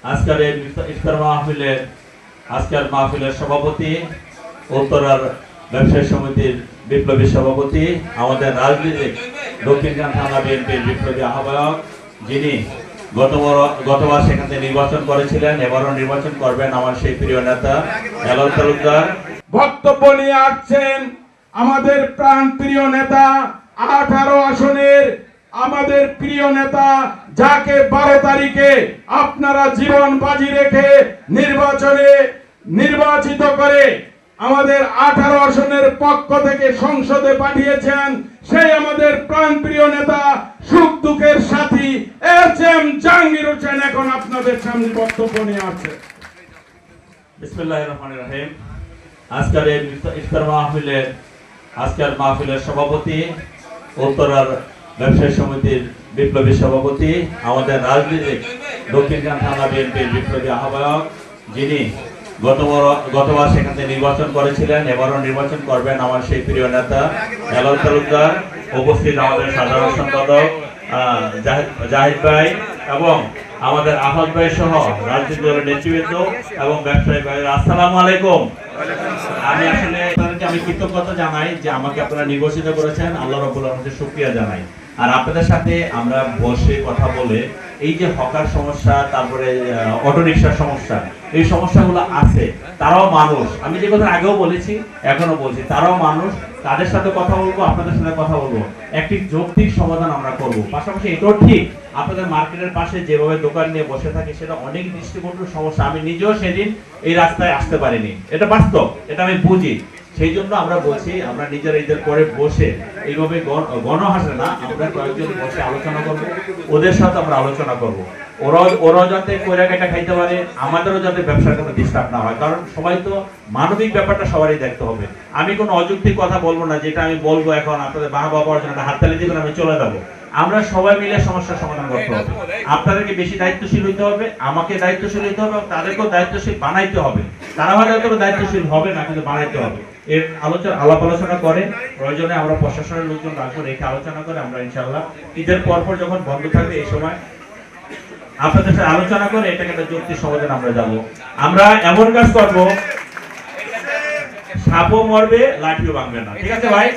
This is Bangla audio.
আজকের এই ইফতার মাহফিলের সভাপতি, উত্তরার ব্যবসায়ী সমিতির বিপ্লবী সভাপতি, আমাদের রাজনীতিক দক্ষিণখান থানা বিএনপির বিপ্লবী আহ্বায়ক, যিনি গতবার সেখান থেকে নির্বাচন করেছিলেন, এবারও নির্বাচন করবেন, আমার সেই প্রিয় নেতা হেলাল তালুকদার বক্তব্য নিয়ে আসছেন। আমাদের প্রাণ প্রিয় নেতা 18 আসনের আমাদের প্রিয় নেতা, যাকে 12 তারিখে আপনারা জীবন বাজি রেখে নির্বাচিত করে আমাদের 18 আসনের পক্ষ থেকে সংসদে পাঠিয়েছেন, সেই আমাদের প্রাণ প্রিয় নেতা, সুখ দুঃখের সাথী এম জাহাঙ্গীর হোসেন এখন আপনাদের সামনে বক্তব্য নিয়ে আসছে। বিসমিল্লাহির রহমানির রহিম। আজকের এই ইফতার মাহফিলের সভাপতি, উত্তরার ব্যবসায়ী সমিতির বিপ্লবী সভাপতি, আমাদের রাজনীতিক দক্ষিণখান থানা বিএনপির বিপ্লবী আহ্বায়ক, যিনি গতবার সেখান থেকে নির্বাচন করেছিলেন, এবারও নির্বাচন করবেন, আমার সেই প্রিয় নেতা হেলাল তালুকদার, উপস্থিত আমাদের সাধারণ সম্পাদক জাহিদ ভাই এবং আমাদের আহত ভাই সহ রাজনৈতিক দলের নেতৃবৃন্দ এবং ব্যবসায়ী ভাই, আসসালামু আলাইকুম। আমি আসলে আমি কৃতজ্ঞতা জানাই যে আমাকে আপনারা নির্বাচিত করেছেন, আল্লাহ রাব্বুল আলামিনের শুকরিয়া জানাই। আর আপনাদের সাথে আমরা বসে কথা বলে এই যে হকার সমস্যা, তারপরে অটো রিকশার সমস্যা, এই সমস্যাগুলো আছে, তারাও মানুষ। আমি যে কথা আগেও বলেছি, এখনো বলছি, তারাও মানুষ। তাদের সাথে কথা বলবো, আপনাদের সাথে কথা বলবো, একটি যৌক্তিক সমাধান আমরা করব। পাশাপাশি এটাও ঠিক, আপনাদের মার্কেটের পাশে যেভাবে দোকান নিয়ে বসে থাকে সেটা অনেক দৃষ্টিকোণের সমস্যা। আমি নিজেও সেদিন এই রাস্তায় আসতে পারিনি, এটা বাস্তব, এটা আমি বুঝি। সেই জন্য আমরা বলছি, আমরা নিজেরা ঈদের পরে বসে এইভাবে গণহাসে না, আমরা কয়েকজন বসে আলোচনা করবো, ওদের সাথে আমরা আলোচনা করবো, ওরাও যাতে কইরা কেটে খাইতে পারে, আমাদেরও যাতে ব্যবসার কোনো ডিস্টার্ব না হয়। কারণ সবাই তো মানবিক ব্যাপারটা সবারই দেখতে হবে। আমি কোনো অযৌক্তিক কথা বলবো না, যেটা আমি বলবো এখন আপনাদের বাহবা পাওয়ার জন্য হাততালি দিবেন, আমি চলে যাবো। আমরা সবাই মিলে সমস্যার সমাধান করতে হবে। আপনাদেরকে বেশি দায়িত্বশীল হইতে হবে, আমাকে দায়িত্বশীল হইতে হবে, তাদেরকেও দায়িত্বশীল বানাইতে হবে। তারা হয়তো দায়িত্বশীল হবে না, কিন্তু বানাইতে হবে। এর আলাপ আলোচনা করে প্রয়োজনে আমরা প্রশাসনের লোকজন রাখবো, রেখে আলোচনা করে আমরা ইনশাআল্লাহ ঈদের পরপর যখন বন্ধ থাকবে এই সময় আপনাদের সাথে আলোচনা করে এটাকে একটা যৌক্তিক সমাধান আমরা যাবো। আমরা এমন কাজ করবো, সাপও মরবে, লাঠিও ভাঙবে না। ঠিক আছে ভাই?